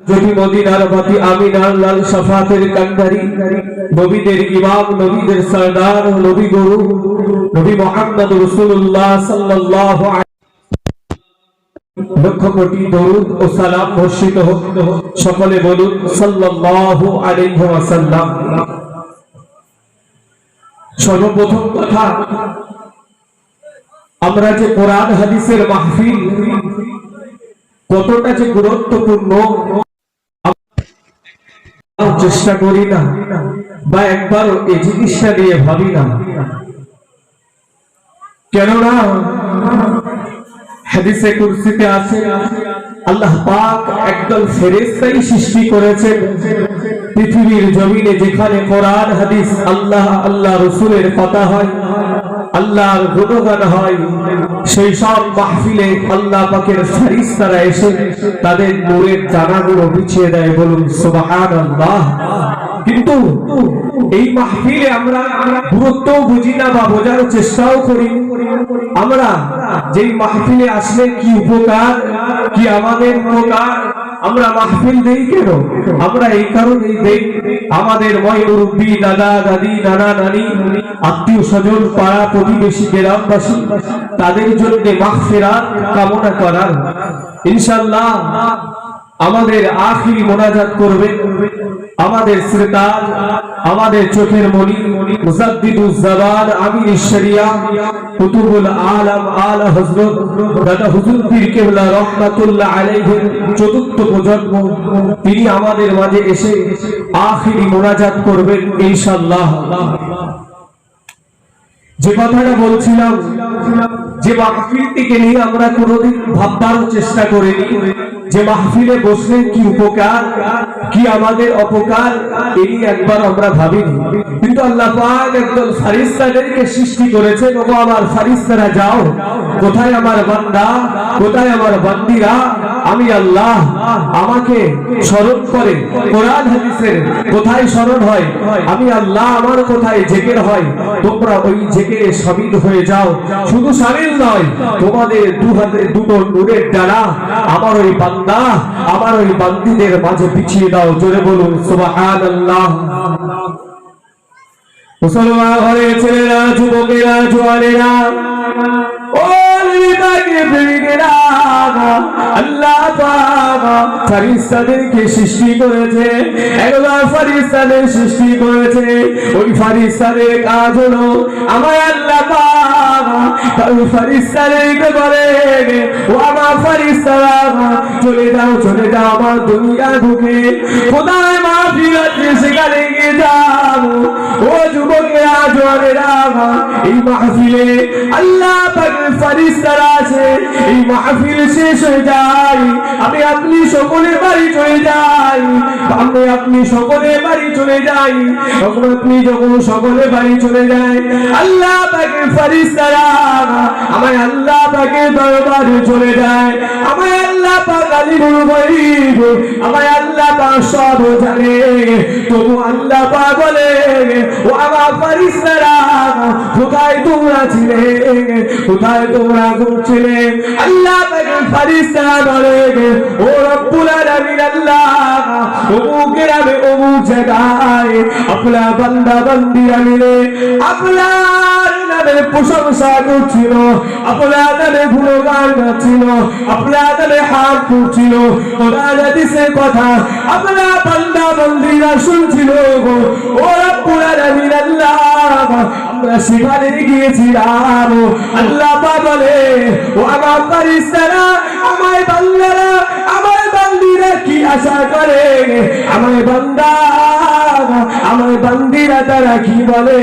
যদি মদিনার বাতি আমিনার লাল শাফাতের কান্ডারি নবীদের ইমাম নবীদের সরদার নবী গুরু নবী মুহাম্মদ রাসূলুল্লাহ সাল্লাল্লাহু আলাইহি লক্ষ কোটি দরুদ ও সালাম বর্ষিত হোক। সকলে বলুন সাল্লাল্লাহু আলাইহি ওয়াসাল্লাম। সর্বপ্রথম কথা, আমরা যে কোরআন হাদিসের মাহফিল কতটা যে গুরুত্বপূর্ণ চেষ্টা করি না, বা একবার এই জিনিসটা নিয়ে ভাবি না। কেননা হাদিসে কুরসিতে আছে আল্লাহ পাক একদল ফেরেশতাই সৃষ্টি করেছেন পৃথিবীর জমিনে যেখানে কোরআন হাদিস আল্লাহ আল্লাহ রাসূলের কথা হয়, আল্লাহর গুণগান হয়, সেই সব মাহফিলে আল্লাহ পাকের ফেরেশতারা এসে তাদের নূরের জানাগুলো বিছিয়ে দেয়। বলুন সুবহানাল্লাহ। কিন্তু এই মাহফিলে আমরা গুরুত্ব বুঝি না বা বোঝার চেষ্টাও করি। আমরা যেই মাহফিলে আসলে কি উপকার, কি আমাদের উপকার, আমরা মাহফিল দেই কেন? আমরা এই কারণেই দেই, আমাদের ময় মুরব্বী, দাদা দাদি, নানা নানি, আত্মীয় স্বজন, পাড়া প্রতিবেশী, গ্রামবাসী, তাদের জন্য মাগফিরাত কামনা করার। ইনশাআল্লাহ আমাদের আখিরি মোনাজাত করবে আমাদের সিরতাজ, আমাদের চোখের মনি, মুজাদ্দিদুজ জামান, আমির শরিয়া, কুতুবুল আলম আলা হযরত দাদা হুজুর পীর কেবলা রাহমাতুল্লাহ আলাইহি চতুর্থ প্রজন্ম। তিনি আমাদের মাঝে এসে আখিরি মোনাজাত করবেন ইনশাআল্লাহ। যে কথাটা বলছিলাম, যে মাহফিলটিকে নিয়ে আমরা কোনোদিন ভাববার চেষ্টা করিনি, যে মাহফিলে বসলে কি উপকার, কি আমাদের অপকার, এই একবার আমরা ভাবিনি। কিন্তু আল্লাহ পাক একদল ফেরেশতাদেরকে সৃষ্টি করেছেন। ওগো আমার ফেরেশতারা, যাও, কোথায় আমার বান্দা, কোথায় আমার বান্দিরা? আমি আল্লাহ, আমাকে স্মরণ করে। কোরআন হাদিসের কোথায় স্মরণ হয়? আমি আল্লাহ, আমার কোথায় জিকির হয়? তোমরা ওই জিকিরে শামিল হয়ে যাও। শুধু শামিল নয়, তোমাদের দুটো নূরের ডানা আমার ওই বান্দা, আমার ওই বান্দিদের মাঝে বিছিয়ে দাও। জোরে বলুন সুবহানাল্লাহ। মুসলমান ঘরের ছেলেরা, যুবকেরা, জোয়ানেরা, আল্লাহ পাক ফেরেশতাদেরকে সৃষ্টি করেছে। একবার ফেরেশতাদের সৃষ্টি করেছে, ওই ফেরেশতাদের কাজ হলো আমার আল্লাহ পাক ওই ফেরেশতাদেরকে বলে, ও আমার ফেরেশতারা, চলে যাও, চলে যাও আমার দুনিয়া ঢুকে খোদার মাহফিল আছে, সেখানে গিয়ে যাও। ও যুবকেরা, জওয়ানেরা, এই মাহফিলে আল্লাহ পাকের ফেরেশতারা আছে। এই মাহফিল শেষ হয়ে যায়, আমি আপনি সকলে বাড়ি চলে যাই, আমি আপনি সকলে বাড়ি চলে যাই। তখন আপনি যখন সকলে বাড়ি চলে যায়, আল্লাহ পাকের ফেরেশতারা আমায় আল্লাহ পাকের দরবারে চলে যায়। আমায় আল্লাহ পাক আলিমুল গায়ব, আমায় আল্লাহ পাক সব জানে। তবু আল্লাহ পাক বলে, ও আমার ফেরেশতারা, কোথায় তোমরা ছিলে, কোথায় তোমরা ঘুরছিলে? আল্লাহ পাকের ফেরেশতারা বলে, ও রব্বুল আলামিন আল্লাহ, অমুক গ্রামে অমুক জায়গায় আপনার বান্দা বান্দিরা মিলে আপনার নামের প্রশংসা করছিল, আপনার নামে গুণগান গাচ্ছিল, আপনার নামে হাত তুলছিল, কোরআন হাদিসের কথা আপনার বান্দা বান্দিরা শুনছিল। ও রব্বুল আলামিন আল্লাহ, আমরা সেখানে গিয়েছিলাম। আল্লাহ পাক বলে, ও আমার ফেরেশতারা, আমার বান্দারা, আমার বান্দিরা কি আশা করে? আমার বান্দা, আমার বান্দিরা তারা কি বলে?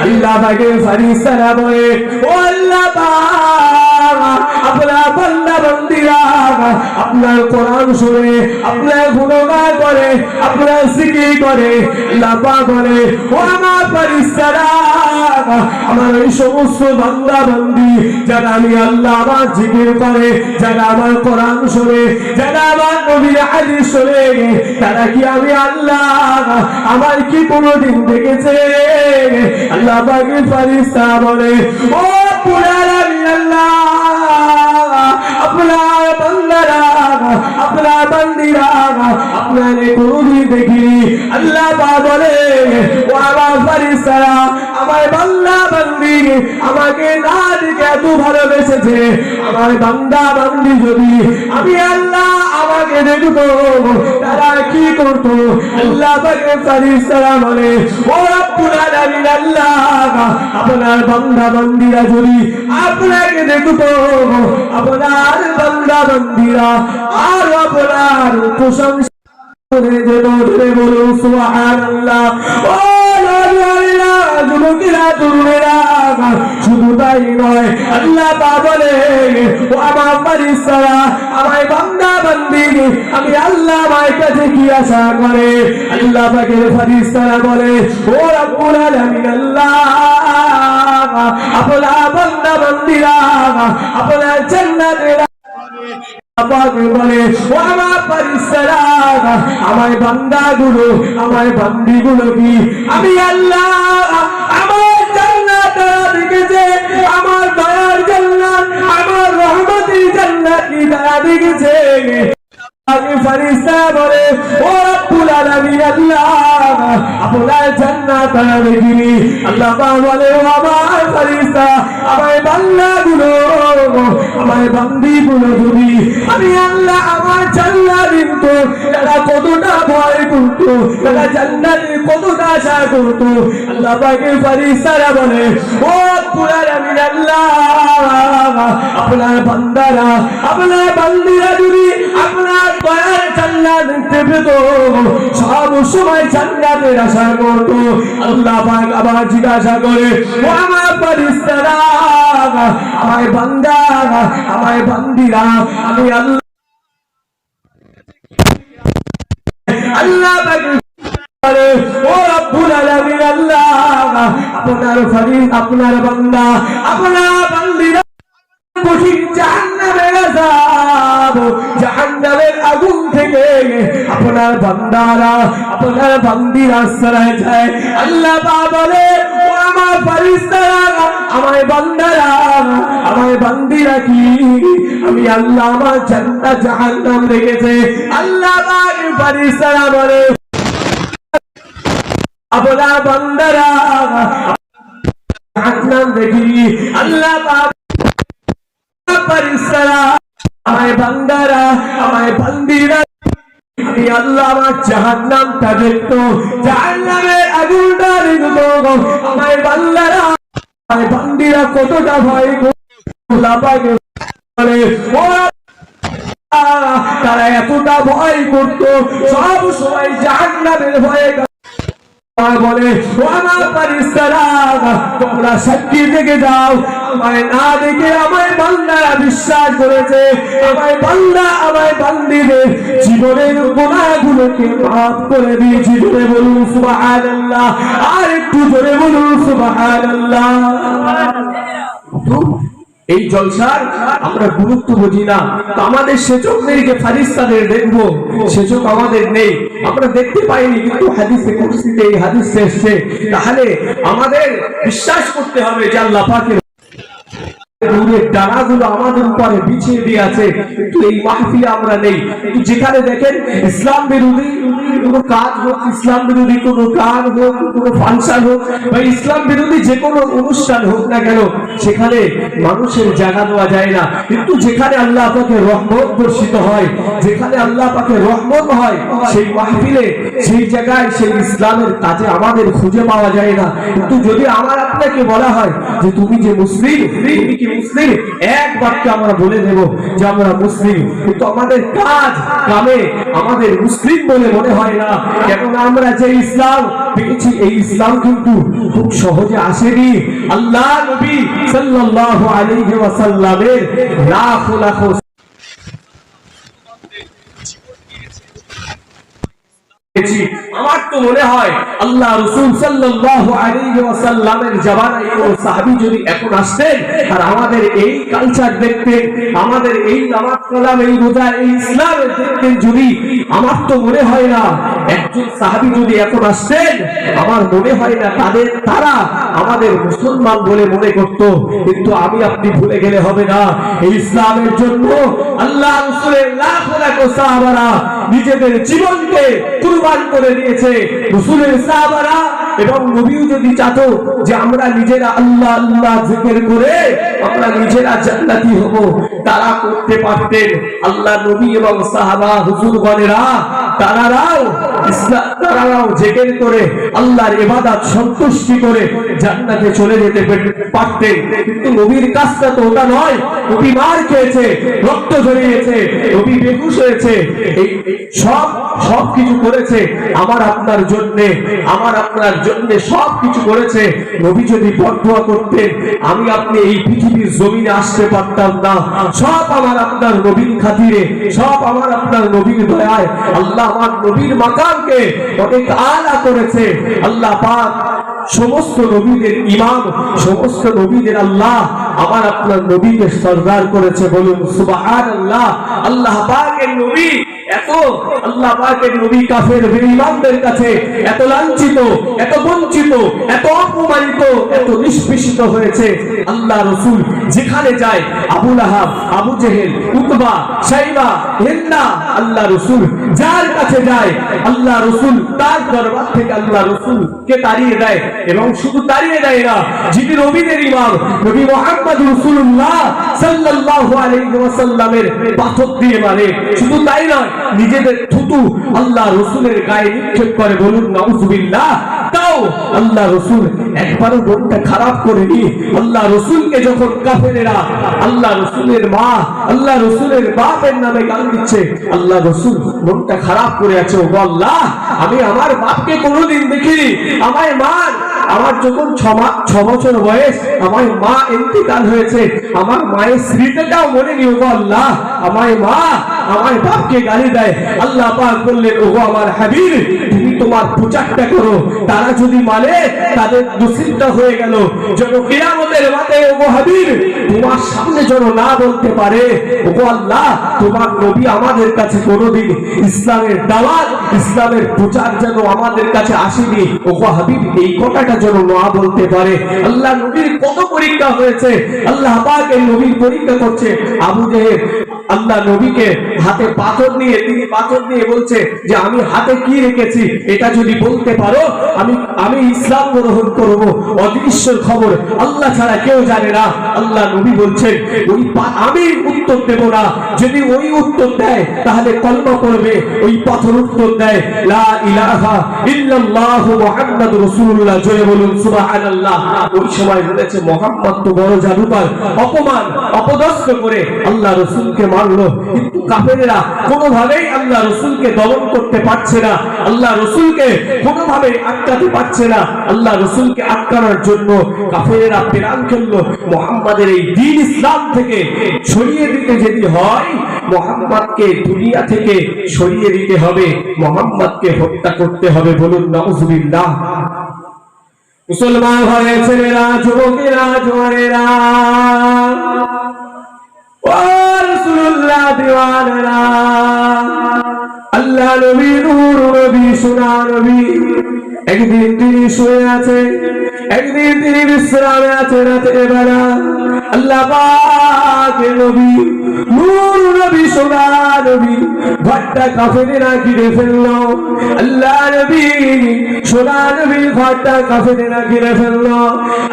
আল্লাহ পাকের ফেরেশতারা বলে, ও আল্লাহ পাক, আপনার বান্দা বান্দিরা আপনার কোরআন শুনে, আপনার গুণগান করে, আপনার জিকির করে। আল্লাহ পাক বলে, ও আমার ফেরেশতারা, আমার এই সমস্ত বান্দা বান্দি যারা আমি আল্লাহ আমার জিকির করে, যারা আমার কোরআন শুনে, যারা আমার নবীর হাদিস শুনে, তারা কি আমি আল্লাহ আমার কি কোনোদিন দেখেছে? আল্লাহ পাকের ফেরেশতা বলে, ও পুরান আমি আল্লাহ আপনার বান্দারা, আপনার বান্দিরা আপনাকে কোনোদিন দেখিনি। আল্লাহ পাক বলে ও আমার ফেরেশতারা আমার বান্দা বান্দি আমাকে না দেখে এত ভালোবেসেছে। আমার বান্দা বান্দি যদি আমি আল্লাহ আমাকে দেখতো তারা কি করতো? আল্লাহ পাকের ফেরেশতারা বলে ও রব্বুল আলামিন আল্লাহ আপনার বান্দা বান্দিরা যদি আপনাকে দেখতো আপনার বান্দা বান্দিরা আর আপনার প্রশংসা করে যেত। বলুন সুবহানাল্লাহ। ও যুবকেরা তরুণেরা শুধু তাই নয়, আল্লাহ পাক বলে ও আমার ফেরেশতারা আমার বান্দা বান্দি আমি আল্লাহ আমার কাছে কি আশা করে? আল্লাহ পাকের ফেরেশতারা বলে ও রব্বুল আলামিন আল্লাহ আপনার বান্দা বান্দিরা আপনার জান্নাতের বলে ও আমার ফেরেশতারা আমার বান্দাগুলো আমার বান্দিগুলো কি আমি আল্লাহ আমার জান্নাত দেখেছে, আমার দয়ার জান্নাত আমার রহমতের জান্নাত কি তারা দেখেছে? ফেরেশতারা বলে ও রব্বুল আলামিন আল্লাহ আপনার জান্নাত তারা দেখিনি। আল্লাহ পাক বলে ও আমার ফেরেশতারা আমার বান্দাগুলো আমার বান্দিগুলো যদি আমি আল্লাহ আমার জান্নাত দিত তারা কতটা ভয় করত, তারা জান্নাতের কতটা আশা করত। আল্লাহ পাকের ফেরেশতারা বলে ও রব্বুল আলামিন আল্লাহ আপনার বান্দারা আপনার বান্দিরা যদি আপনার দয়ার জান্নাত দেখতে পেত সব সময় জান্নাতের আশা করত। আল্লাহ পাক আবার জিজ্ঞাসা করে ও আমার ফেরেশতারা আমার বান্দা আমার বান্দিরা আমি আল্লাহ আল্লাহ পাক বলে ও রব্বুল আলামিন আল্লাহ আপনার ফেরেশতা আপনার বান্দা আপনার বান্দিরা কঠিন জাহান্নামের আযাব জাহান্নামের আগুন থেকে আপনার বান্দারা আপনার বান্দিরা আশ্রয় যায়। আল্লাহ পাক বলে ও আমার ফেরেশতারা আমার বান্দারা আমার বান্দিরা কি আমি আল্লাহ আমার জান্নাত জাহান্নাম রেখেছে। আল্লাহ পাক ফেরেশতারা বলে আপনার বান্দারা জাহান্নাম দেখিনি। আল্লাহ পাক ফেরেশতারা আমার বান্দারা আমার বান্দিরা আমি আল্লাহ আমার জাহান্নামটা দেখতো জাহান্নামের আগুনটা দেখতো আমার বান্দারা আমার বান্দিরা কতটা ভয় করতো তারা এতটা ভয় করতো সব সময় জাহান্নামের ভয়ে বলে ও আমার ফেরেশতারা তোমরা সাক্ষী থেকে যাও আমায় না দেখে আমার বান্দারা বিশ্বাস করেছে আমার বান্দা আমার বান্দিদের জীবনের গুনাহগুলোকে মাফ করে দিয়েছি। জোরে বলুন সুবহানাল্লাহ, আর একটু জোরে বলুন সুবহানাল্লাহ। এই জলসার আমরা গুরুত্ব বুঝি না, তো আমাদের সেচকদেরকে ফেরেশতাদের দেখবো সেচক আমাদের নেই, আমরা দেখতে পাইনি, কিন্তু হাদিসে কুরসিতে এই হাদিস এসেছে। তাহলে আমাদের বিশ্বাস করতে হবে যে আল্লাহ পাকের নূরের ডানাগুলো আমাদের উপরে বিছিয়ে দিয়ে আছে, কিন্তু এই মাহফিলে আমরা নেই। কিন্তু যেখানে দেখেন ইসলাম বিরোধী কোনো কাজ হোক, ইসলাম বিরোধী কোনো গান হোক, কোনো ফাংশন হোক বা ইসলাম বিরোধী যে কোনো অনুষ্ঠান হোক না কেন, সেখানে মানুষের জায়গা দেওয়া যায় না। কিন্তু যেখানে আল্লাহ পাকের রহমত বর্ষিত হয়, যেখানে আল্লাহ পাকের রহমত হয়, সেই মাহফিলে সেই জায়গায় সেই ইসলামের কাজে আমাদের খুঁজে পাওয়া যায় না। কিন্তু যদি আমার আপনাকে বলা হয় যে তুমি যে মুসলিম, তুমি কি মুসলিম, এক বাক্যে আমরা বলে দেব যে আমরা মুসলিম, কিন্তু আমাদের কাজ কামে আমাদের মুসলিম বলে মনে হয় না। কেন আমরা যে ইসলাম পেয়েছি এই ইসলাম কিন্তু খুব সহজে আসেনি। আল্লাহ নবী সাল্লাল্লাহু আলাইহি ওয়াসাল্লামের লাখ লাখ আমার তো মনে হয় আল্লাহ রাসূল সাল্লাল্লাহু আলাইহি ওয়াসাল্লামের জামানায় কোন সাহাবী যদি এখন আসতেন আর আমাদের এই কালচার দেখতেন, আমাদের এই নামাজ কালাম, এই রোজা, এই ইসলামের দেখতেন, যদি আমার তো মনে হয় না একজন সাহাবী যদি এখন আসতেন, আমার মনে হয় না তারা আমাদের মুসলমান বলে মনে করত। কিন্তু আমি আপনি ভুলে গেলে হবে না, এই ইসলামের জন্য আল্লাহ রাসূলের লাখ লাখ সাহাবারা নিজেদের জীবনকে কুরবান করে দিয়েছে। রাসূলের সাহাবারা এবং নবীও যদি চাতো যে আমরা নিজেরা আল্লাহ আল্লাহ জিকির করে আমরা নিজেরা জান্নাতি হব, তারা করতে পারতেন। আল্লাহ নবী এবং সাহাবা হুজুরগণেরা তারাও জিকির করে আল্লাহর ইবাদত সন্তুষ্টি করে জান্নাতে চলে যেতে পারতেন। কিন্তু নবীর কাজটা তো ওটা নয়। নবী মার খেয়েছে, রক্ত ঝরিয়েছে, নবী বেহুশ হয়েছে, এই সব কিছু করেছে আমার আপনার জন্যে, আমার আপনার জন্যে সব কিছু করেছে। নবী যদি বদদুয়া করতেন আমি আপনি এই পৃথিবীর জমিনে আসতে পারতাম না। সব আমার আপনার নবীর খাতিরে, সব আমার আপনার নবীর দয়ায় আল্লাহ আমার নবীর মাকামকে অনেক আলা করেছে। আল্লাহ পাক সমস্ত নবীদের ইমাম, সমস্ত নবীদের আল্লাহ আমার আপনার নবীকে সরদার করেছে। বলুন সুবহানাল্লাহ। আল্লাহ পাকের নবী এত, আল্লাহ পাকের নবী কাফের বেঈমানদের কাছে এত লাঞ্ছিত, এত বঞ্চিত, এত অপমানিত, এত নিষ্পেষিত হয়েছে। আল্লাহ রাসূল যেখানে যায় আবু লাহাব, আবু জেহেল, উতবা, শাইবা, হিন্দা, আল্লাহ রাসূল যার কাছে যায় আল্লাহ রাসূল তার দরবার থেকে আল্লাহ রাসূলকে তাড়িয়ে দেয়। এবং শুধু তাড়িয়ে দেয় না, যিনি নবীদের ইমাম নবী মুহাম্মদ রাসূলুল্লাহ সাল্লাল্লাহু আলাইহি ওয়াসাল্লামের পাথর দিয়ে মারে। শুধু তাই নয়, নিজেদের থুতু আল্লাহ রাসূলের গায়ে নিক্ষেপ করে। বলুন নাউযুবিল্লাহ। তাও আল্লাহ রাসূল একবারও মনটা খারাপ করেনি। আল্লাহ রাসূলকে যখন কাফেরেরা আল্লাহ রাসূলের মা, আল্লাহ রাসূলের বাপের নামে গাল দিচ্ছে, আল্লাহ রাসূল মনটা খারাপ করে আছে। ও আল্লাহ, আমি আমার বাপকে কোনোদিন দেখিনি, আমায় মান। আমার যখন 6 বছর বয়স আমার মা ইন্তেকাল হয়েছে, আমার মায়ের স্মৃতিটাও মনে নেই। ওগো আল্লাহ, আমার মা আমার বাপকে গালি দেয়। আল্লাহ পাক বললেন, ওগো আমার হাবিব, তুমি তোমার প্রচারটা করো। তারা যদি মানে তাদের নসিবটা হয়ে গেল, যেন কিয়ামতের মাঠে ওগো হাবিব তোমার সামনে যেন না বলতে পারে, ওগো আল্লাহ তোমার নবী আমাদের কাছে কোনোদিন ইসলামের দাওয়াত, ইসলামের প্রচার যেন আমাদের কাছে আসেনি। ওগো হাবিব এই কথাটা যেন না বলতে পারে। আল্লাহ নবীর কত পরীক্ষা হয়েছে, আল্লাহ পাক এই নবীর পরীক্ষা করছে। আবু জেহেল আল্লাহ নবীকে হাতে পাথর নিয়ে, তিনি পাথর নিয়ে বলছে যে আমি হাতে কি রেখেছি এটা যদি বলতে পারো আমি ইসলাম গ্রহণ করব। অদৃশ্যের খবর আল্লাহ ছাড়া কেউ জানে না। আল্লাহ নবী বলছেন ওই আমি উত্তর দেব না, যদি ওই উত্তর দেয় তাহলে কলমা পড়বে। ওই পাথর উত্তর দেয় লা ইলাহা ইল্লাল্লাহ মুহাম্মাদুর রাসূলুল্লাহ। জয় বলুন সুবহানাল্লাহ। ওই সময় বলেছে মুহাম্মদ তো বড় জাদুকর, অপমান অপদস্থ করে আল্লাহ রাসূলকে মারলো। কিন্তু কাফেরেরা কোনোভাবেই আল্লাহ রাসূলকে দমন করতে পারছে না, আল্লাহ রাসূলকে কোনোভাবে আটকাতে পারছে না। আল্লাহ রাসূলকে আটকানোর জন্য কাফেরেরা প্ল্যান করলো মুহাম্মাদের এই দ্বীন ইসলাম থেকে সরিয়ে দিতে যদি হয়, মুহাম্মাদকে দুনিয়া থেকে সরিয়ে দিতে হবে, মুহাম্মাদকে হত্যা করতে হবে। বলুন নাউযুবিল্লাহ। মুসলমান ভাই ছেলেরা, যুবকেরা, জোয়ানেরা, ও রাসূলুল্লাহ দিওয়ানেরা, আল্লাহ নবী নূর নবী সোনা নবী একদিন তিনি শুয়ে আছে, একদিন তিনি বিশ্রামে আছে রাতের বেলা। আল্লাহ পাকের নবী নূর নবী সোনা নবী ঘরটা কাফেরেরা ঘিরে ফেললো। আল্লাহ নবী সোনা নবী ঘরটা কাফেরেরা ঘিরে ফেললো।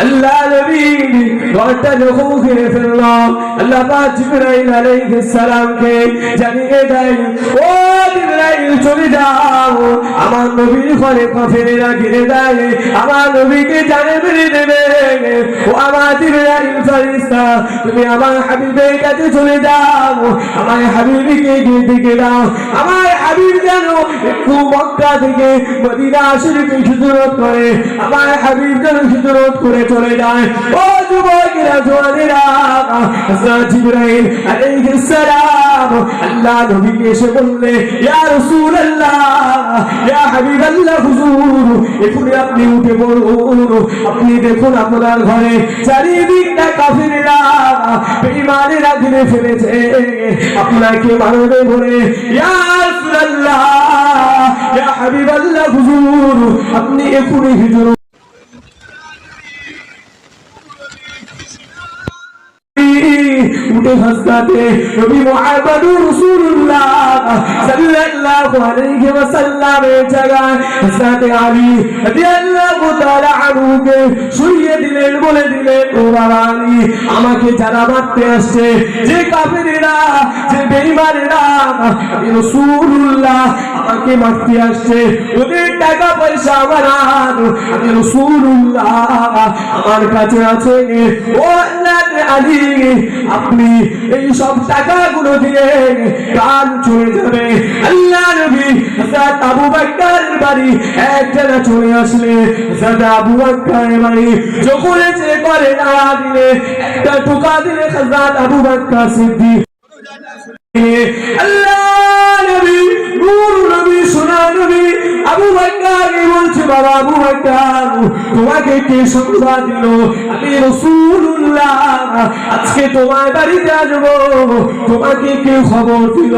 আল্লাহ নবী ঘরটা যখন ঘিরে ফেললো, আল্লাহ পাক জিবরাইল আলাইহিস সালামকে জানিয়ে দেয়, ও জিবরাইল চলে যাও, আমার নবীর ঘরে কাফেরেরা ঘিরে দেয়, আমার নবীকে জানে মেরে দেবে। ও আমার জিবরাইল ফেরেশতা, তুমি আমার হাবিবের কাছে চলে যাও, আমার হাবিবকে গিয়ে ডেকে দাও, আমার হাবিব যেন একটু মক্কা থেকে মদিনা শরীফে হিজরত করে, আমার হাবিব যেন হিজরত করে চলে যায়। ও যুবকেরা, জওয়ানেরা, হযরত জিবরাইল আলাইহিস সালাম আল্লাহ নবীকে এসে বললে, ইয়া রাসূলুল্লাহ, ইয়া হাবিবাল্লাহ, হুজুর এখনই আপনি উঠে পড়ুন, আপনি দেখুন আপনার ঘরে চারিদিকটা কাফেরেরা বেঈমানেরা ঘিরে ফেলেছে, আপনাকে মারবে বলে। ইয়া রাসূলুল্লাহ, ইয়া হাবিবাল্লাহ, হুজুর আপনি এখনই হিজরত উঠে হযরতে নবী মুহাম্মদুর রাসূলুল্লাহ সাল্লাল্লাহু আলাইহি ওয়াসাল্লামের জায়গায় হযরতে আলী রাদিয়াল্লাহু তাআলা আনহুকে শুইয়ে দিলেন, বলে দিলেন, ও বাবা আলী, আমাকে যারা মারতে আসছে, যে কাফেরেরা, যে বেঈমানেরা, আমি রাসূলুল্লাহ আমাকে মারতে আসছে, ওদের টাকা পয়সা আমার আর, আমি রাসূলুল্লাহ আমার কাছে আছে। ও হযরত আলী, আপনি এই সব টাকাগুলো দিয়ে কাল চলে যাবে। আল্লাহ নবী হযরত আবু বকরের বাড়ি একজনা চলে আসলে, হযরত আবু বকরের বাড়ি যখন এসে করে না দিলে, একটা টোকা দিলে হযরত আবু বকর সিদ্দিক আল্লাহ নবী, নূর নবী, সোনা নবী আবু বকর বলছে, বাবা আবু বকর, তোমাকে কে সংবাদ দিল? আমি রাসূলুল্লাহ আজকে তোমার বাড়িতে আসবো, তোমাকে কে খবর দিল?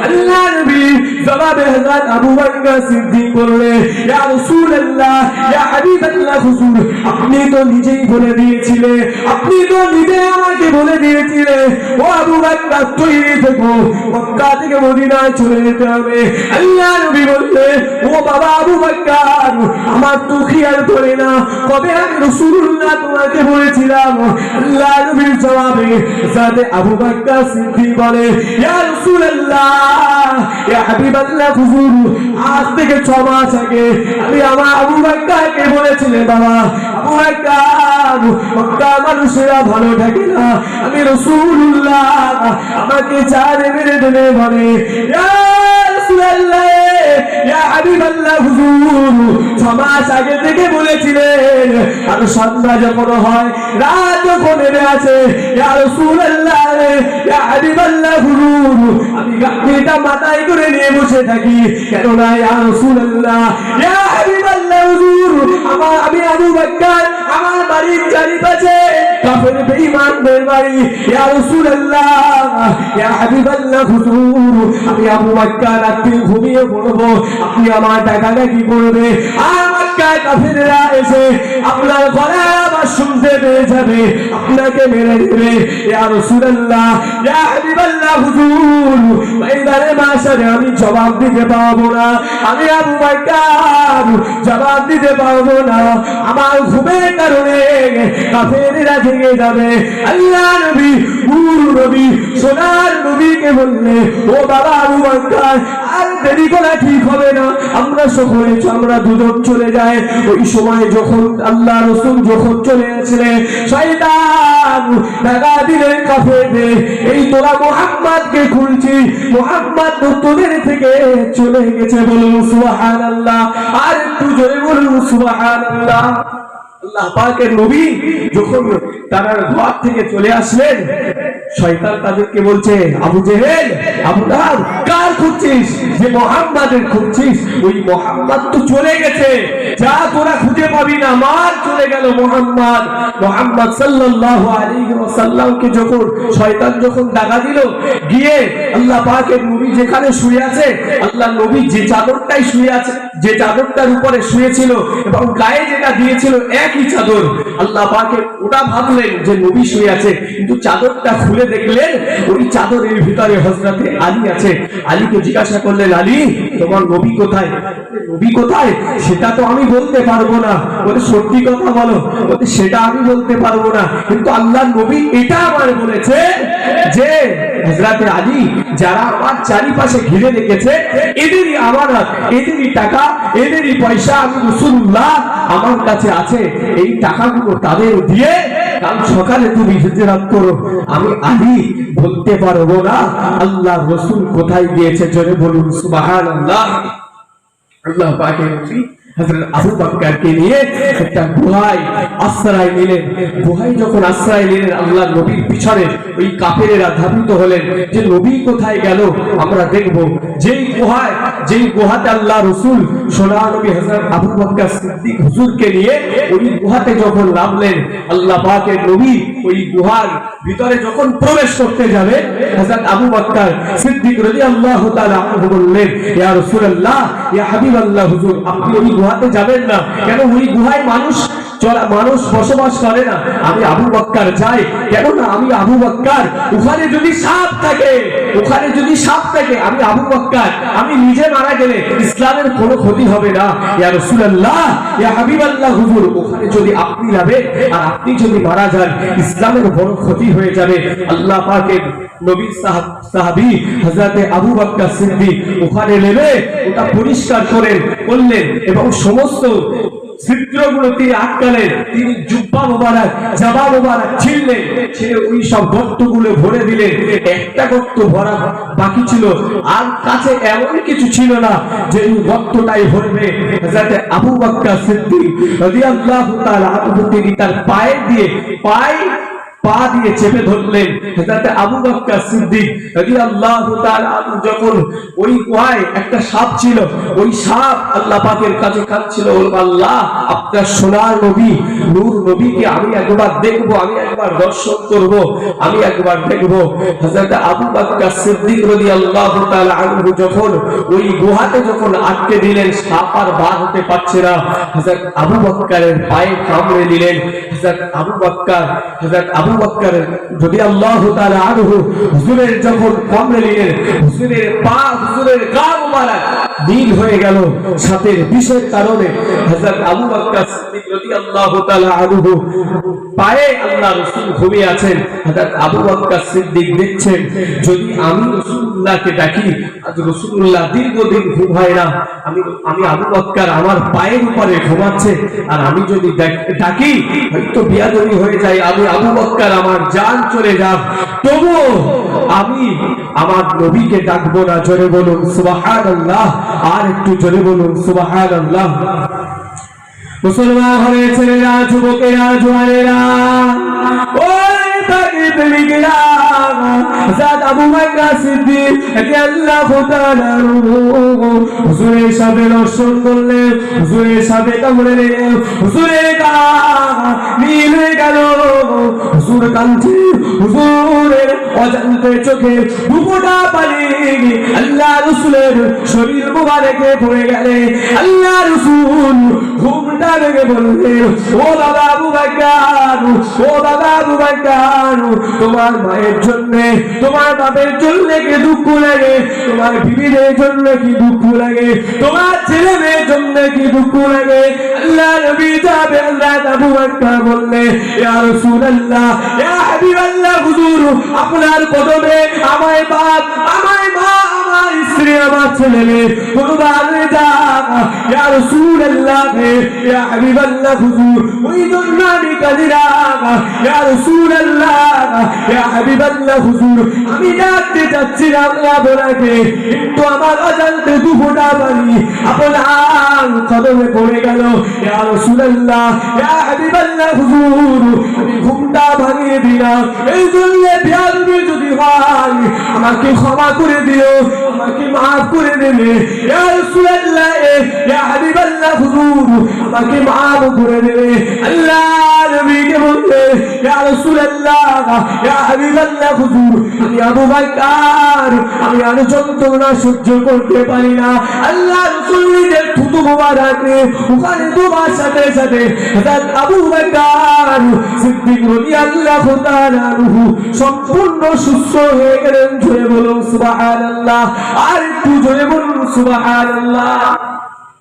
আল্লাহ নবী জবাবে হযরত আবু বকর সিদ্দিক বললে, ইয়া রাসূলুল্লাহ, ইয়া হাবিবাল্লাহ হুজুর, আপনি তো নিজেই বলে দিয়েছিলে, আপনি তো নিজে আমাকে বলে দিয়েছিলে, ও আবু বকর তৈরি থেকো, মক্কা থেকে মদিনায় চলে যেতে হবে। আল্লাহ নবী বললে, ও বাবা আবু বকর, আমার তো খেয়াল করে না কবে আমি রাসূলুল্লাহ তোমাকে বলেছিলাম। আল্লাহ নবীর জবাবে হযরত আবু বকর সিদ্দিক বলে, ইয়া রাসূলুল্লাহ, ইয়া হাবিবাল্লাহ হুজুর, আজ থেকে 6 মাস আগে আমি আমার আবু বকরকে বলেছিলাম, বাবা আবু বকর, মক্কা মানুষেরা ভালো থাকে না, আমি রাসূলুল্লাহ আমাকে চার মেরে দিলে বলে, ইয়া রাসূলুল্লাহ, ইয়া হাবিবাল্লাহ হুজুর, 6 মাস আগে থেকে বলেছিলেন, আর সন্ধ্যা যখন হয়, রাত যখন নেমে আসে, ইয়া রাসূলুল্লাহ, ইয়া হাবিবাল্লাহ হুজুর, আমি গামছা মাথায় করে নিয়ে বসে থাকি, কেন না ইয়া রাসূলুল্লাহ, ইয়া হাবিবাল্লাহ হুজুর, আমি আবু বকর, আমার বাড়ির চারিপাশে কাফের বেঈমানদের বাড়ি, ইয়া রাসূলুল্লাহ, ইয়া হাবিবাল্লাহ হুজুর, আমি আবু বকর রাতে ঘুমিয়ে পড়বো, আপনি আমার টাকাটা কি করবে? আর মক্কায় কাফেররা এসে আপনার গলার আওয়াজ শুনতে পেয়ে যাবে, আপনাকে মেরে দেবে। ইয়া রাসূলুল্লাহ, ইয়া হাবিবাল্লাহ হুজুর, ময়দানে মাশারে আমি জবাব দিতে পারবো না, আমি আবু বকর জবাব দিতে পারবো না, আমার ঘুমের কারণে কাফেররা জেগে যাবে। আল্লাহ নবী, নূর নবী, সোনার নবীকে বললে, ও বাবা আবু বকর, আর দেরি করা ঠিক হবে না, আমরা সকলে আমরা দুজন চলে যাই। ওই সময় যখন আল্লাহ রাসূল যখন চলে আসলে, শয়তান দাগা দিলেন কাফেরদের, এই তোরা মুহাম্মদকে খুলছি, মুহাম্মদ তোদের থেকে চলে গেছে, বলুন সুবহানাল্লাহ, আর একটু জোরে বলুন সুবহানাল্লাহ। আল্লাহ পাকের নবী যখন তারা ঘর থেকে চলে আসলেন, শয়তান তাদেরকে বলছে, আবু জেহেল, আবু লাহাব, কার খুঁজছিস? যে মুহাম্মাদের খুঁজছিস, ওই মুহাম্মদ তো চলে গেছে, যা তোরা খুঁজে পাবি না, মার চলে গেল মুহাম্মদ। মুহাম্মদ সাল্লাল্লাহু আলাইহি ওয়াসাল্লামকে যখন শয়তান যখন দাগা দিল, গিয়ে আল্লাহ পাকের নবী যেখানে শুয়ে আছে, আল্লাহ নবী যে চাদরটাই শুয়ে আছে, যে চাদরটার উপরে শুয়েছিল এবং গায়ে যেটা দিয়েছিল একই চাদর, আল্লাহ পাকের ওটা ভাবলেন যে নবী শুয়ে আছে, কিন্তু চাদরটা খুলে দেখলেন ওই চাদরের ভিতরে হযরতে আলী আছে। আলীকে জিজ্ঞাসা করলেন, আলী তোমার নবী কোথায়? নবী কোথায় সেটা তো আমি বলতে পারবো না, বলে সত্যি কথা বলো, বলে সেটা আমি বলতে পারবো না, কিন্তু আল্লাহর নবী এটা আমার বলেছে যে হযরতে আলী যারা আমার চারিপাশে ঘিরে রেখেছে, এদেরই আমানত, এদেরই টাকা, এদেরই পয়সা, আমি রাসূলুল্লাহ আমার কাছে আছে, এই টাকাগুলো তাদের দিয়ে কাল সকালে তুমি হিজরত করো। আমি আলী বলতে পারবো না আল্লাহ রাসূল কোথায় গিয়েছে, জোরে বলুন সুবহানাল্লাহ। আল্লাহ পাকের নবী হযরত আবু বকরকে নিয়ে একটা গুহায় আশ্রয় নিলেন। গুহায় যখন আশ্রয় নিলেন, আল্লাহ নবীর পিছনে ওই কাফেরেরা ধাবিত হলেন যে নবী কোথায় গেল আমরা দেখব। যেই গুহাতে আল্লাহ রাসূল সোনা নবী হযরত আবু বকর সিদ্দিক হুজুরকে নিয়ে ওই গুহাতে যখন নামলেন, আল্লাহ পাকের নবী ওই গুহার ভিতরে যখন প্রবেশ করতে যাবে, হযরত আবু বকর সিদ্দিক রাদিয়াল্লাহু তাআলা আনহু বললেন, ইয়া রাসূলুল্লাহ, ইয়া হাবিবাল্লাহ হুজুর, আপনি ওই গুহাতে যাবেন না, কেন ওই গুহায় মানুষ মানুষ বসবাস করে না, আমি আবু বকর যাই, কেননা আমি আবু বকর। ওখানে যদি সাপ থাকে, আমি আবু বকর, আমি নিজে মারা গেলে ইসলামের কোনো ক্ষতি হবে না। ইয়া রাসূলুল্লাহ, ইয়া হাবিবাল্লাহ, হুজুর ওখানে যদি আপনি যাবেন আর আপনি যদি মারা যান, ইসলামের বড় ক্ষতি হয়ে যাবে। আল্লাহ পাকের নবী সাহাবী হযরত আবু বকর সিদ্দিক ওখানে নেমে ওটা পরিষ্কার করলেন এবং সমস্ত ছিদ্রগুলো তিনি আটকালেন। তিনি জুব্বা মোবারক, জামা মোবারক ছিঁড়লেন, ছিঁড়ে ওই সব গর্তগুলো ভরে দিলেন। একটা গর্ত ভরা বাকি ছিল, আর কাছে এমন কিছু ছিল না যে এই গর্তটাই ভরবে। হযরত আবু বকর সিদ্দিক রাদিয়াল্লাহু তাআলা আনহু তিনি তার পা দিয়ে চেপে ধরলেন। হযরত আবু বকর সিদ্দিক রাদিয়াল্লাহু তাআলা যখন ওই গুহায় একটা সাপ ছিল, ওই সাপ আল্লাহ পাকের কাছে কাঁদছিল, আল্লাহ আপনার সোনার নবী নূর নবীকে আমি একবার দেখবো, আমি একবার দর্শন করব, আমি একবার দেখব। হযরত আবু বকর সিদ্দিক রাদিয়াল্লাহু তাআলা আনহু যখন ওই গুহাতে যখন আটকে দিলেন, সাপ আর বার হতে পারছে না, হযরত আবু বকরের পায়ে কামড়ে দিলেন। হযরত আবু বকর রাদিয়াল্লাহু তাআলা আনহু হুজুরের যখন কামড়ে নিলেন, হুজুরের গা মোবারক নীল হয়ে গেল সাথের বিষের কারণে। হযরত আবু বকর সিদ্দিক রাদিয়াল্লাহু তাআলা আনহু পায়ে আল্লাহ রাসূল ঘুমিয়ে আছেন। হযরত আবু বকর সিদ্দিক দেখছেন, যদি আমি রাসূলুল্লাহকে ডাকি, আজ রাসূলুল্লাহ দীর্ঘদিন ঘুমায় না, আমি আবু বকর আমার পায়ের উপরে ঘুমাচ্ছে, আর আমি যদি ডাকি হয়তো বিয়াদবি হয়ে যায়, আমি আবু বকর আমার জান চলে যাক, তবু আমি আমার নবীকে ডাকবো না। জোরে বলুন সুবহানাল্লাহ, আর একটু জোরে বলুন সুবহানাল্লাহ। মুসলমান ঘরের ছেলেরা, যুবকেরা, জওয়ানেরা, ওই তাকিদ লিগলা হযরত আবু বকর সিদ্দিক রাদিয়াল্লাহু তাআলা হুজুরের সাথে দর্শন করলেন, হুজুরের সাথে কামড়ে নিলেন, হুজুরের গা নীল হয়ে গেল, হুজুর কাঁদছে, হুজুরের অজান্তে চোখে দুফোঁটা পানি আল্লাহ রাসূলের শরীর মুবারকে পড়ে গেলে। আল্লাহ রাসূল ঘুমটা ভেঙে বললেন, ও বাবা আবু বকর, ও বাবা আবু বকর, তোমার মায়ের জন্য, তোমার বাপের জন্য কি দুঃখ লাগে? তোমার বিবিদের জন্য কি দুঃখ লাগে? তোমার ছেলে মেয়ের জন্য কি দুঃখ লাগে? আল্লাহ নবী যাবে, আল্লাহ আবু বকর বললে, ইয়া রাসূলুল্লাহ, ইয়া হাবিবাল্লাহ, হুজুর আপনার কদমে আমার বাপ, আমার মা, আমার স্ত্রী, আমার ছেলে মেয়ে কুরবানে যাক। ইয়া রাসূলুল্লাহ, ইয়া হাবিবাল্লাহ, হুজুর ওই জন্য আমি কাঁদি না। ইয়া রাসূলুল্লাহ, ইয়া হাবিবাল্লাহ, হুজুর আমি ডাকতে চাচ্ছি না আপনাকে, কিন্তু আমার অজান্তে দুফোঁটা পানি আপনার কদমে পড়ে গেল। ইয়া রাসূলুল্লাহ, ইয়া হাবিবাল্লাহ, হুজুর আমি ঘুমটা ভাঙিয়ে দিলাম, এই জন্য বিয়াদবি যদি হয় আমাকে ক্ষমা করে দিও, আমাকে মাফ করে দেবে। ইয়া রাসূলুল্লাহ, ইয়া হাবিবাল্লাহ, হুজুর আমাকে মাফ করে দেবে। আল্লাহ নবীকে বলতে, ইয়া রাসূলুল্লাহ, ইয়া হাবিবাল্লাহ, হুজুর আমি আবু বকর, আমি আর যন্ত্রণা সহ্য করতে পারি না। আল্লাহ রাসূল নিজের থুতু মোবারকে ওখানে তোমার সাথে সাথে হযরত আবু বকর সিদ্দিক রাদিয়াল্লাহু তাআলা আনহু সম্পূর্ণ সুস্থ হয়ে গেলেন। জোরে বলুন সুবহানাল্লাহ, আর একটু জোরে বলুন সুবহানাল্লাহ।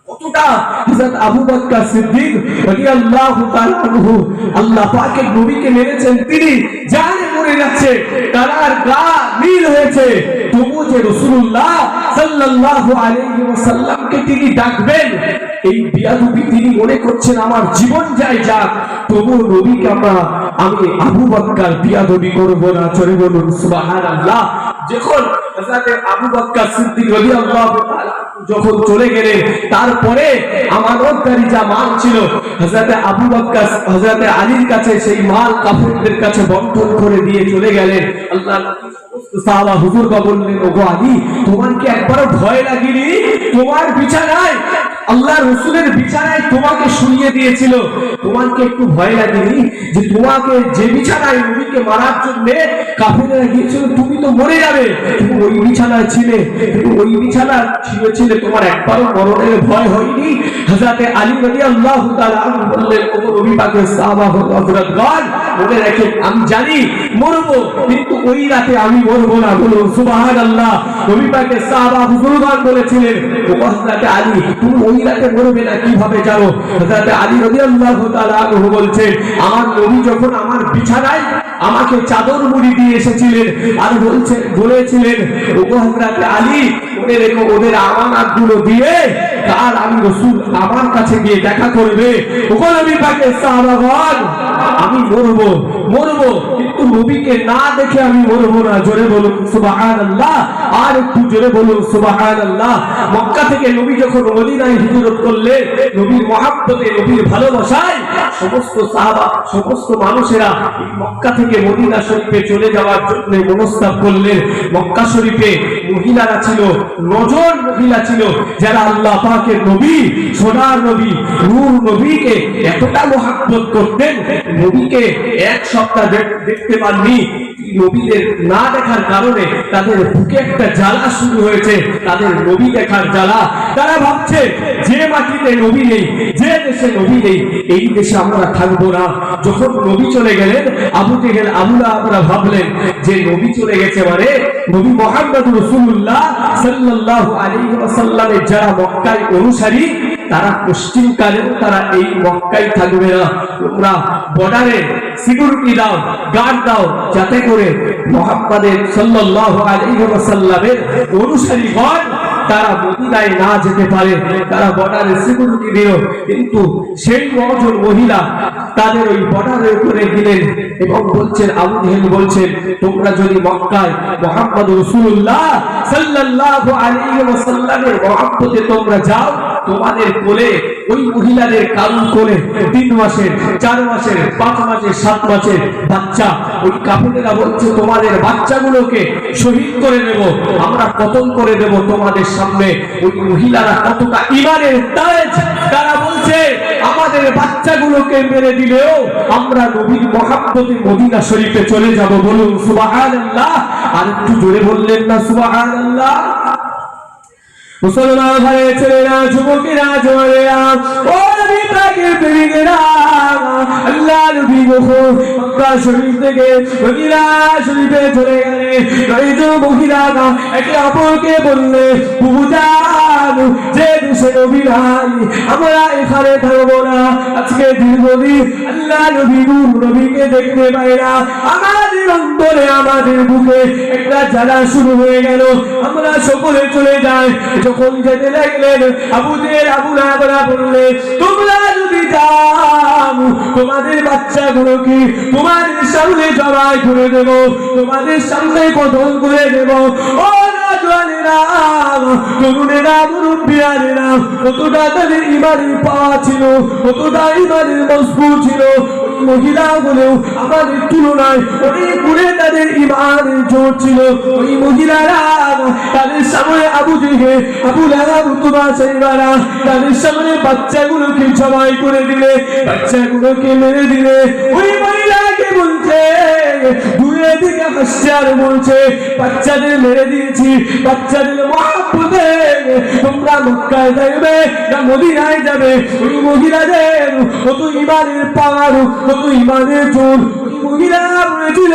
কতটা হযরত আবু বকর সিদ্দিক রাদিয়াল্লাহু তাআলা আনহু আল্লাহ পাকের নবীকে মেরেছেন, তিনি জানে মরে যাচ্ছে, তার গা নীল হয়েছে, তবু যে রাসূলুল্লাহ সাল্লাল্লাহু আলাইহি ওয়াসাল্লামকে তিনি ডাকবেন, এই বিয়াদবি তিনি মনে করছেন আমার জীবন যায় যাক, তবু নবীকে আমি আবু বকর বিয়াদবি করব না। জোরে বলুন সুবহানাল্লাহ। যখন হযরত আবু বকর সিদ্দিক রাদিয়াল্লাহু তাআলা যখন চলে গেলেন, তারপরে আমানতকারী যা মাল ছিল হযরত আবু বকর হযরত আলীর কাছে সেই মাল কাফেরদের কাছে বন্টন করে দিয়ে চলে গেলেন। আল্লাহ সাহাবা হুজুরকে বললেন, ওগো আলী, তোমার কি একবারও ভয় লাগেনি? তোমার বিছানায় আল্লাহ রসুলের বিছানায় তোমাকে শুইয়ে দিয়েছিল, তোমাকে একটু ভয় লাগেনি যে তোমাকে যে বিছানায় নবীকে মারার জন্য কাফেররা গিয়েছিল তুমি তো মরে যাবে, তুমি ওই বিছানায় ছিলে, তুমি ওই বিছানায় শুয়েছিলে, তোমার একবারও মরণের ভয় হয়নি? হযরত আলী রাদিয়াল্লাহু তাআলা আনহু বললেন, ও নবী পাকের সাহাবা হযরতগণ, মনে রাখেন আমি জানি মরবো, কিন্তু ওই রাতে আমি মরবো না। বলুন সুবহানাল্লাহ। নবী পাকের সাহাবা হুজুরগণ বলেছিলেন, ও হযরত আলী তুমি ওই রাতে মরবে না কিভাবে জানো? হযরত আলী রাদিয়াল্লাহু তাআলা আনহু বলছেন, আমার নবী যখন আমার বিছানায় আমাকে চাদর মুড়ি দিয়ে এসেছিলেন আর বলেছিলেন, ও হযরত আলী মনে রেখো ওদের আমানতগুলো দিয়ে কাল আমি রাসূল আমার কাছে গিয়ে দেখা করবে। ও নবী পাকের সাহাবাগণ, আমি মরবো কিন্তু নবীকে না দেখে আমি মরবো না। জোরে বলুন সুবহানাল্লাহ, আর একটু জোরে বলুন সুবহানাল্লাহ। মক্কা থেকে নবী যখন মদিনায় হিজরত করলেন, নবীর মহব্বতে, নবীর ভালোবাসায় সমস্ত সাহাবা, সমস্ত মানুষেরা মক্কা থেকে মদিনা শরীফে চলে যাওয়ার জন্য মনস্তাব করলেন। মক্কা শরীফে মহিলারা ছিল, 9 জন মহিলা ছিল যারা আল্লাহ পাকের নবী, সোনার নবী, নূর নবীকে এতটা মহব্বত করতেন, নবীকে এক সপ্তাহ দেখতে পাননি। নবীদের না দেখার কারণে তাদের বুকে একটা জ্বালা শুরু হয়েছে, তাদের নবী দেখার জ্বালা। তারা ভাবছে যে মাটিতে নবী নেই, যে দেশে নবী নেই, এই দেশে আমরা থাকবো না। যখন নবী চলে গেলেন, আবু জেহেল আবু লাহাবরা ভাবলেন যে নবী চলে গেছে মানে নবী মুহাম্মদ রাসূলুল্লাহ সাল্লাল্লাহু আলাইহি ওয়াসাল্লামের যারা মক্কায় অনুসারী, তারা পশ্চিমকালেও তারা এই মক্কায় থাকবে না। তোমরা বর্ডারে সিকিউরিটি দাও, গার্ড দাও, যাতে করে মুহাম্মদের সাল্লাল্লাহু আলাইহি ওয়াসাল্লামের অনুসারীগণ তারা মদিনায় না যেতে পারে। তারা বর্ডারে সিকিউরিটি দিল, কিন্তু সেই 9 জন মহিলা তাদের ওই বর্ডারের উপরে গেলেন এবং বলছেন, আবু জেহেল বলছেন, তোমরা যদি মক্কায় মুহাম্মদ রাসূলুল্লাহ সাল্লাল্লাহু আলাইহি ওয়াসাল্লামের মহব্বতে তোমরা যাও, তোমাদের কোলে ওই মহিলাদের কারণ কোলে 3 মাসের, 4 মাসের, 5 মাসের, 7 মাসের বাচ্চা, ওই কাফেররা বলছে তোমাদের বাচ্চাগুলোকে শহীদ করে দেব, আমরা কতল করে দেব তোমাদের সামনে। ওই মহিলারা কতটা ঈমানের তাজ, তারা বলছে আমাদের বাচ্চাগুলোকে মেরে দিলেও আমরা নবীর মহব্বতে মদিনা শরীফে চলে যাব। বলুন সুবহানাল্লাহ। আর একটু জোরে বললেন না সুবহানাল্লাহ? মুসলমান ভাই ছেলেরা, যুবকেরা, জওয়ানেরা, ও নবী পাকের প্রেমিকেরা, আল্লাহ নবী যখন মক্কা শরীফ থেকে মদিনা শরীফে চলে গেলেন, এই যে মহিলারা একে অপরকে বললে, বুঝান যে দেশে নবী নাই আমরা এখানে থাকবো না। আজকে দীর্ঘদিন আল্লাহ নবী নূর নবীকে দেখতে পাই না, আমাদের অন্তরে, আমাদের বুকে একটা জ্বালা শুরু হয়ে গেল, আমরা সকলে চলে যাই। যখন যেতে লাগলেন, আবু জেহেল আবু লাহাবরা বললেন, তোমরা যদি যাও তোমাদের বাচ্চাগুলোকে তোমাদের সামনে জবাই করে দেব, তোমাদের সামনে কতল করে দেব। ও নওজওয়ানেরা, তরুণেরা, মুরব্বিয়ানেরা, কতটা তাদের ঈমানের পাওয়া ছিল, কতটা ঈমানের মজবুত ছিল, মহিলাগুলো আমাদের তুলনায় অনেক গুণে তাদের ঈমানের জোর ছিল। ওই মহিলারা তাদের সামনে আবু জেহেল আবু লাহাব সাইবারা তাদের সামনে বাচ্চাগুলোকে জবাই করে দিলে, বাচ্চাগুলোকে মেরে দিলে। ওই মহিলাকে বলছে, দূরে থেকে হাসছে আর বলছে, বাচ্চাদের মেরে দিয়েছি, বাচ্চাদের মহব্বতে তোমরা মক্কায় যাবে না মদিনায় যাবে? ওই মহিলাদের কত ঈমানের পাওয়ার, কত ঈমানের জোর। ওই মহিলা বলেছিল,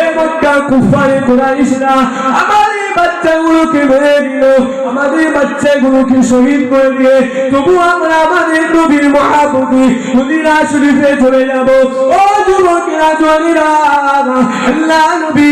এ মক্কা কুফারে কুরাইশরা আমাদের বাচ্চাগুলোকে মেরে দিল, আমাদের বাচ্চাগুলোকে শহীদ করে দিয়ে তবু আমরা আমাদের নবীর মহব্বতে মদিনা শরীফে চলে যাব। ও যুবকেরা, জওয়ানেরা, আল্লাহ নবী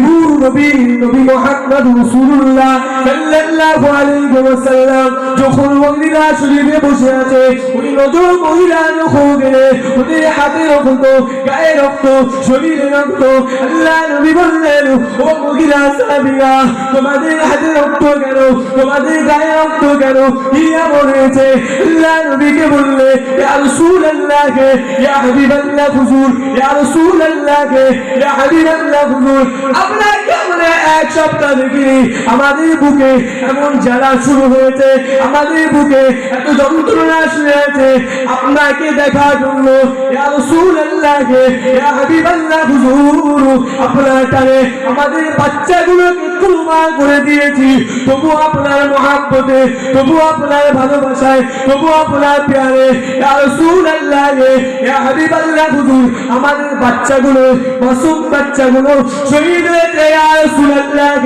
নূর নবী, নবী মুহাম্মদ রাসূলুল্লাহ সাল্লাল্লাহু আলাইহি ওয়াসাল্লাম যখন মদিনা শরীফে বসে আছে, ওই 9 জন মহিলা যখন গেলে ওদের হাতে রক্ত, গায়ে রক্ত, শরীরে রক্ত, আল্লাহ নবী বললেন, ও মহিলা সাহাবীরা তোমাদের হাতে রক্ত কেন, তোমাদের গায়ে রক্ত কেন, কি এমন হয়েছে? আল্লাহ নবীকে বললে ইয়া রাসূলুল্লাহ ইয়া হাবিবাল্লাহ হুজুর, ইয়া রাসূলুল্লাহ ইয়া হাবিবাল্লাহ হুজুর, আপনাকে আমরা এক সপ্তাহ দেখিনি, আমাদের বুকে এমন জ্বালা শুরু হয়েছে, আমাদের বুকে এত যন্ত্রণা শুরু হয়েছে আপনাকে দেখার জন্য। ইয়া রাসূলুল্লাহ ইয়া হাবিবাল্লাহ হুজুর, আপনার টানে আমাদের বাচ্চাগুলোকে কুরবান করে দিয়েছি, তবু আপনার মহব্বতে, তবু আপনার ভালোবাসায়, তবু আপনার প্যারে ইয়া রাসূলুল্লাহ ইয়া হাবিবাল্লাহ হুজুর, আমাদের বাচ্চাগুলো, মাসুম বাচ্চাগুলো শহীদ হয়েছে। ইয়া রাসূলুল্লাহ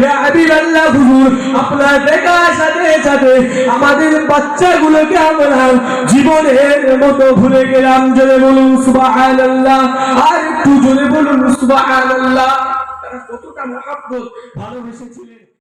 ইয়া হাবিবাল্লাহ হুজুর, আপনার দেখার সাথে সাথে আমাদের বাচ্চাগুলোকে আমরা জীবনের মতো ভুলে গেলাম। জোরে বলুন সুবহানাল্লাহ, আর একটু জোরে বলুন সুবহানাল্লাহ। তারা কতটা মহব্বত ভালোবেসেছিলেন।